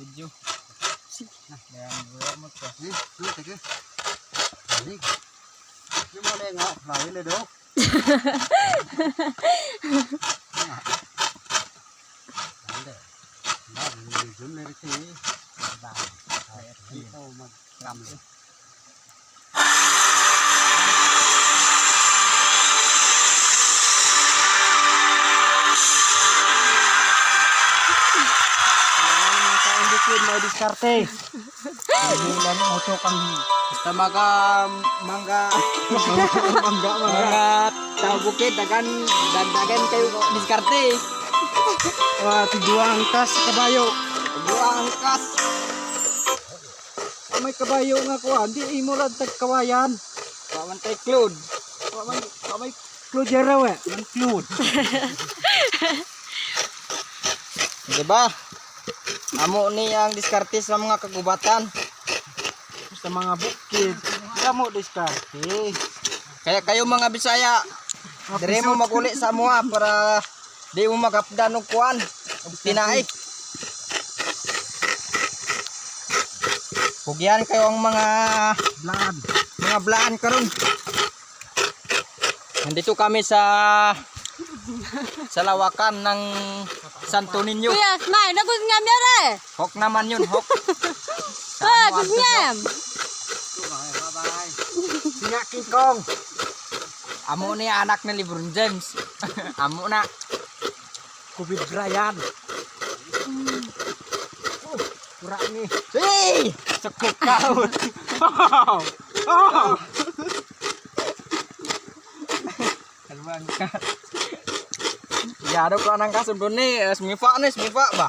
video. Yan, buya mo to. Sige. Balik. Yung mali nga, lawi na daw. Zoom na rin siya. Ito mag-ramli. May diskarte. Ilan mo to kang Basta mangga tao bukid dagan kayo diskarte. tigwa angkas kabayo. Dua angkas. May kabayo nga kuha, di imo lang tagkawayan. Paman tay cloud. May kludera we, ang klud. Diba? Amo ni ang diskarte sa mga kagubatan. Sa mga bukid, kamo diskarte. Kaya kayo mga Bisaya, dire mo maguli sa amuha para di mo magapdan og kuan, og tinaik. Pugyan kayo ang mga blaan karon. Nandito kami sa lawakan ng Santo Niño. Kuya, may nagusngam yan eh. Hok naman yun, hok. Gusngam. Bye-bye. Singa King Kong. Amo ni anak ni LeBron James. Amo na. Kobe Bryant. Pura ni. Hey! Sukuk kau. Kalbang ka. Ya ada ko nang kasundon ni, semifa ba.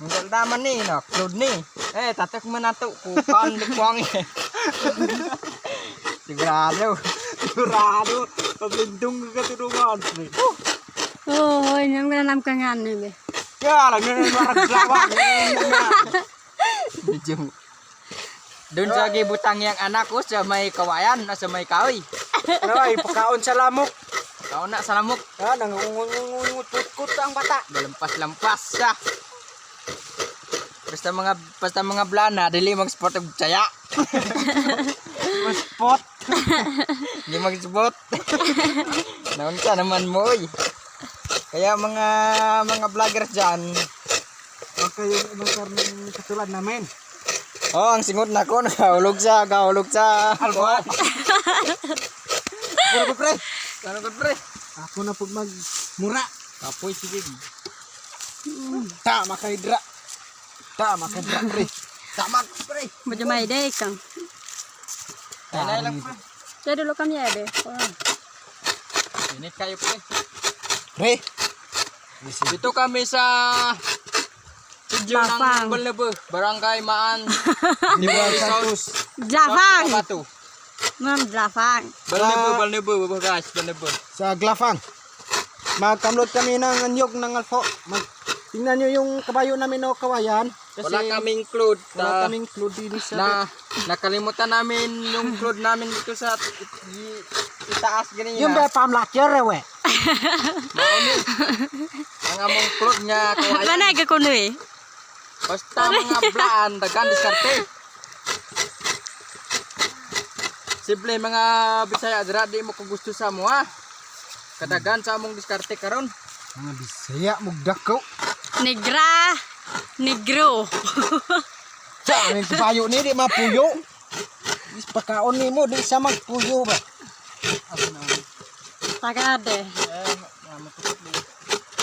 Ngal daman ni, no, cloud ni. Tatak menatuk ku kan kuang eh. Sigurado. Paglindong ka tulungan. Oh, yang nanam kangan ni be. Ya, lang na marag lawak. Bijum. Doon sa gibutang yang anak ko sa may kawayan, sa may kahoy. Ay, pagkaon sa lamok. Kau nak salamuk. Ah, nangungut-kut ang bata. Lampas-lampas siya. Basta mga blana, dili mag-sport og tsaya. Spot. Hindi mag-sport. Naon ka naman mo eh. Kaya mga vloggers dyan. Huwag kayong ibang karning katulad namin. Oh, ang singot na ko, nakahulog sa Alba. Ano ko pre? Ano ko pre? Ako na pag magmura. Kapoy sige. Tama kay Dra. Pre. Tama pre. Medyo may day kang. Ay lang pre. Jadi dulu kami ya be. Ini kayo pre. Pre. Dito kami sa Tidyo ng Balnebo, Barangay Maan, Libuan Santos, Jafang. Batu. Mam Jafang. Balnebo guys, Balnebo. Sa Glafang. Magkamlot kami ng anyog ng alfo. Tingnan nyo yung kabayo namin o kawayan. Kasi Wala kaming cloud. wala kaming cloud dito sa Nakalimutan namin yung cloud namin dito sa itaas ganyan. yung ba pamlatcher we. Mauni. Ang among cloud nga kawayan. Mana ke kono eh? Basta mga blaan, dagan diskarte. Simple mga Bisaya dira di mo ko gusto sa mo ha. Kadagan sa among diskarte karon. Mga Bisaya mugdako. Negro. Sa aming kabayo ni di mapuyo. Is pagkaon nimo di sa magpuyo ba. Tagade.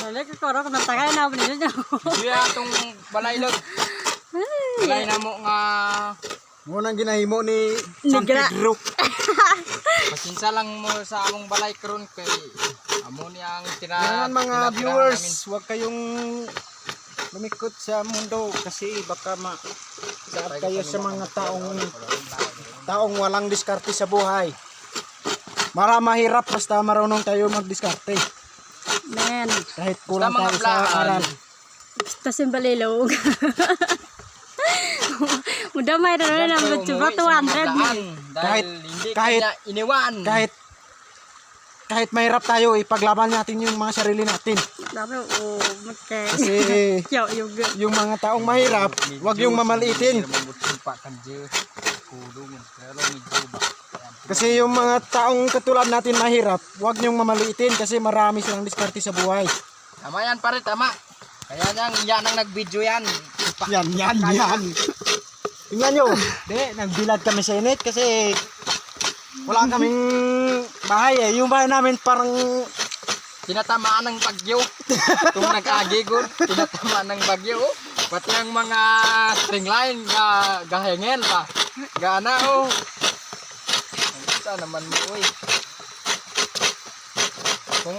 Lele ke koro kana tagay na bini niya. Diya tong balaylog. Balay na mo nga Mo nang ginahimo ni Negra. Pedro. pasinsa lang mo sa among balay karon kay amo ni ang Yan mga viewers, huwag kayong lumikot sa mundo kasi baka saat kayo sa mga taong walang diskarte sa buhay. Mahirap basta marunong tayo magdiskarte. Men, Kahit kulang Basta mga tayo sa blaan. aral. tasim balilog. Mudah may na na coba 200 dahil Kahit- hindi kahit- kanya iniwan. kahit mahirap tayo, ipaglaban natin yung mga sarili natin. Dapat o magkay. Kasi Kiyaw yung yung mga taong mahirap, wag yung mamaliitin. Kasi yung mga taong katulad natin mahirap, wag niyong mamaliitin kasi marami silang diskarte sa buhay. Tama yan pare, tama. Kaya yan ang nag-video yan. Yan. Tingnan nyo. Nagbilad kami sa init kasi wala kaming bahay eh. Yung bahay namin parang Tinatamaan ng bagyo. Kung nag-agigod, tinatamaan ng bagyo. Pati ang mga string line, gahengel pa. Gana oh. Ano naman mo uy. Kung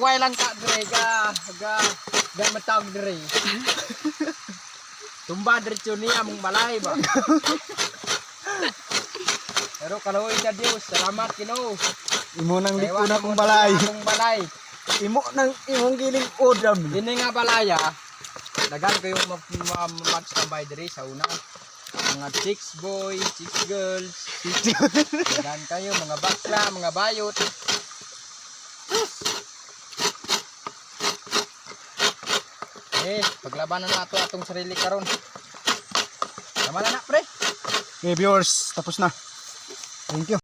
way lang ka dire ga matawag dire. Tumba diretso niya mong balay ba. Pero kaloy sa Dios, salamat Ginoo. imo nang Ewan likod mo akong na balay. akong balay. Imo nang imong giling odam. Dini nga balaya. Dagan ko yung mag-standby dire sa una. Mga chicks boy, chicks girls. Dagan kayo mga bakla, mga bayot. Paglabanan na ato atong sarili karon. Tama na pre. Okay viewers, tapos na. Thank you.